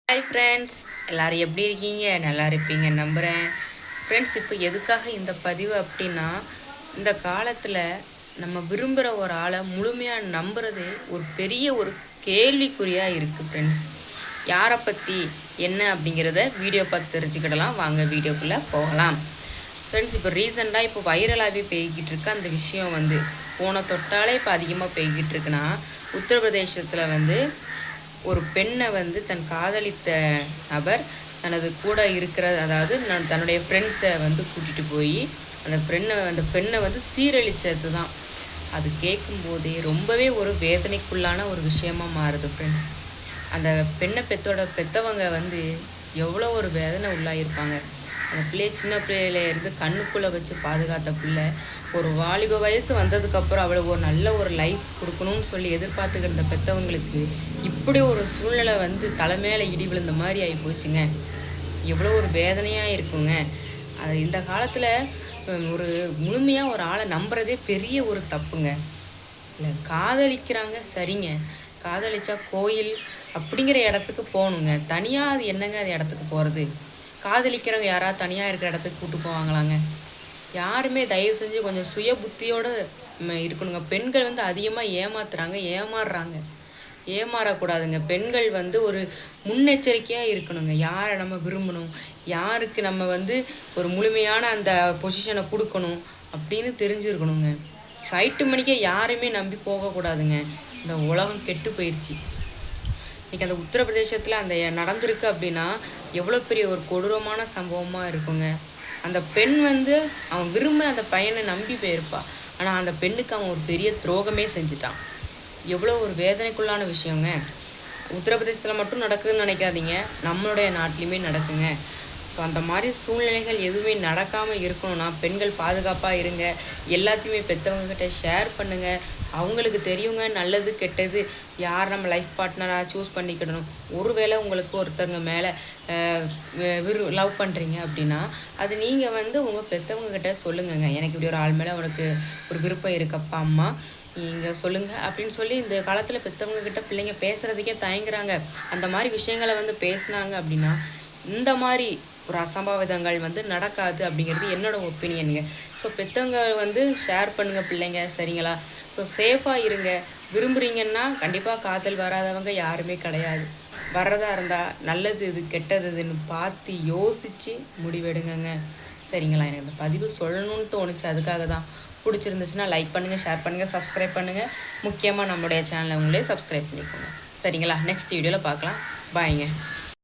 Hi friends, எல்லோரும் எப்படி இருக்கீங்க? நல்லா இருப்பீங்க நம்புகிறேன். ஃப்ரெண்ட்ஸ், இப்போ எதுக்காக இந்த பதிவு அப்படின்னா, இந்த காலத்தில் நம்ம விரும்புகிற ஒரு ஆளை முழுமையாக நம்புறது ஒரு பெரிய ஒரு கேள்விக்குறியாக இருக்குது ஃப்ரெண்ட்ஸ். யாரை பற்றி என்ன அப்படிங்கிறத வீடியோ பார்த்து தெரிஞ்சுக்கிடலாம். வாங்க வீடியோக்குள்ளே போகலாம். ஃப்ரெண்ட்ஸ், இப்போ ரீசெண்டாக இப்போ வைரலாகவே போய்கிட்டு இருக்கு அந்த விஷயம் போன தொட்டாலே இப்போ அதிகமாக போய்கிட்டு இருக்குன்னா, உத்தரப்பிரதேசத்தில் ஒரு பெண்ணை தன் காதலித்த நபர் தனது கூட இருக்கிற அதாவது தன்னுடைய ஃப்ரெண்ட்ஸை கூட்டிகிட்டு போய் அந்த பெண்ணை சீரழிச்சது தான். அது கேட்கும்போதே ரொம்பவே ஒரு வேதனைக்குள்ளான ஒரு விஷயமா மாறுது ஃப்ரெண்ட்ஸ். அந்த பெண்ணை பெற்றவங்க எவ்வளோ ஒரு வேதனை உள்ளாயிருப்பாங்க. அந்த பிள்ளையை சின்ன பிள்ளையிலேருந்து கண்ணுக்குள்ளே வச்சு பாதுகாத்த பிள்ளை ஒரு வாலிப வயசு வந்ததுக்கப்புறம் அவளுக்கு ஒரு நல்ல ஒரு லைஃப் கொடுக்கணும்னு சொல்லி எதிர்பார்த்துக்கிற இந்த பெற்றவங்களுக்கு இப்படி ஒரு சூழ்நிலை தலைமையில இடி விழுந்த மாதிரி ஆகி போச்சுங்க. எவ்வளோ ஒரு வேதனையாக இருக்குங்க. அது இந்த காலத்தில் ஒரு முழுமையாக ஒரு ஆளை நம்புறதே பெரிய ஒரு தப்புங்க. இல்லை, காதலிக்கிறாங்க சரிங்க, காதலிச்சா கோயில் அப்படிங்கிற இடத்துக்கு போகணுங்க. தனியாக அது என்னங்க அது இடத்துக்கு போகிறது? காதலிக்கிறவங்க யாராவது தனியாக இருக்கிற இடத்துக்கு கூப்பிட்டு போவாங்களாங்க? யாருமே தயவு செஞ்சு கொஞ்சம் சுய புத்தியோடு இருக்கணுங்க. பெண்கள் அதிகமாக ஏமாறுறாங்க. ஏமாறக்கூடாதுங்க. பெண்கள் ஒரு முன்னெச்சரிக்கையாக இருக்கணுங்க. யாரை நம்ம விரும்பணும், யாருக்கு நம்ம ஒரு முழுமையான அந்த பொசிஷனை கொடுக்கணும் அப்படின்னு தெரிஞ்சுருக்கணுங்க. சைட்டு மணிக்கே யாரையுமே நம்பி போகக்கூடாதுங்க. இந்த உலகம் கெட்டு போயிடுச்சு. இன்றைக்கி அந்த உத்தரப்பிரதேசத்தில் அந்த நடந்திருக்கு அப்படின்னா எவ்வளோ பெரிய ஒரு கொடூரமான சம்பவமாக இருக்குங்க. அந்த பெண் அவன் விரும்ப அந்த பையனை நம்பி போயிருப்பா. ஆனால் அந்த பெண்ணுக்கு அவன் ஒரு பெரிய துரோகமே செஞ்சுட்டான். எவ்வளோ ஒரு வேதனைக்குள்ளான விஷயங்க. உத்தரப்பிரதேசத்தில் மட்டும் நடக்குதுன்னு நினைக்காதீங்க, நம்மளுடைய நாட்டிலையுமே நடக்குங்க. ஸோ அந்த மாதிரி சூழ்நிலைகள் எதுவுமே நடக்காமல் இருக்கணும்னா பெண்கள் பாதுகாப்பாக இருங்க. எல்லாத்தையுமே பெற்றவங்கக்கிட்ட ஷேர் பண்ணுங்கள். அவங்களுக்கு தெரியுங்க நல்லது கெட்டது, யார் நம்ம லைஃப் பார்ட்னராக சூஸ் பண்ணிக்கிடணும். ஒருவேளை உங்களுக்கு ஒருத்தவங்க மேலே லவ் பண்ணுறீங்க அப்படின்னா அது நீங்கள் உங்கள் பெற்றவங்கக்கிட்ட சொல்லுங்கங்க. எனக்கு இப்படி ஒரு ஆள் மேலே உனக்கு ஒரு விருப்பம் இருக்கப்பா அம்மா, நீங்கள் சொல்லுங்கள் அப்படின்னு சொல்லி இந்த காலத்தில் பெற்றவங்கக்கிட்ட பிள்ளைங்க பேசுகிறதுக்கே தயங்குறாங்க. அந்த மாதிரி விஷயங்களை பேசுனாங்க அப்படின்னா இந்த மாதிரி ஒரு அசம்பாவிதங்கள் நடக்காது அப்படிங்கிறது என்னோட ஒப்பீனியனுங்க. ஸோ பெற்றவங்க ஷேர் பண்ணுங்கள் பிள்ளைங்க, சரிங்களா? ஸோ சேஃபாக இருங்க. விரும்புகிறீங்கன்னா கண்டிப்பாக காதல் வராதவங்க யாருமே கிடையாது. வர்றதா இருந்தால் நல்லது இது கெட்டது இதுன்னு பார்த்து யோசித்து முடிவெடுங்கங்க, சரிங்களா? எனக்கு இந்த பதிவு சொல்லணும்னு தோணுச்சு, அதுக்காக தான். பிடிச்சிருந்துச்சுன்னா லைக் பண்ணுங்கள், ஷேர் பண்ணுங்கள், சப்ஸ்கிரைப் பண்ணுங்கள். முக்கியமாக நம்மளுடைய சேனலை உங்களே சப்ஸ்கிரைப் பண்ணிக்கோங்க, சரிங்களா? நெக்ஸ்ட் வீடியோவில் பார்க்கலாம். பாய்ங்க.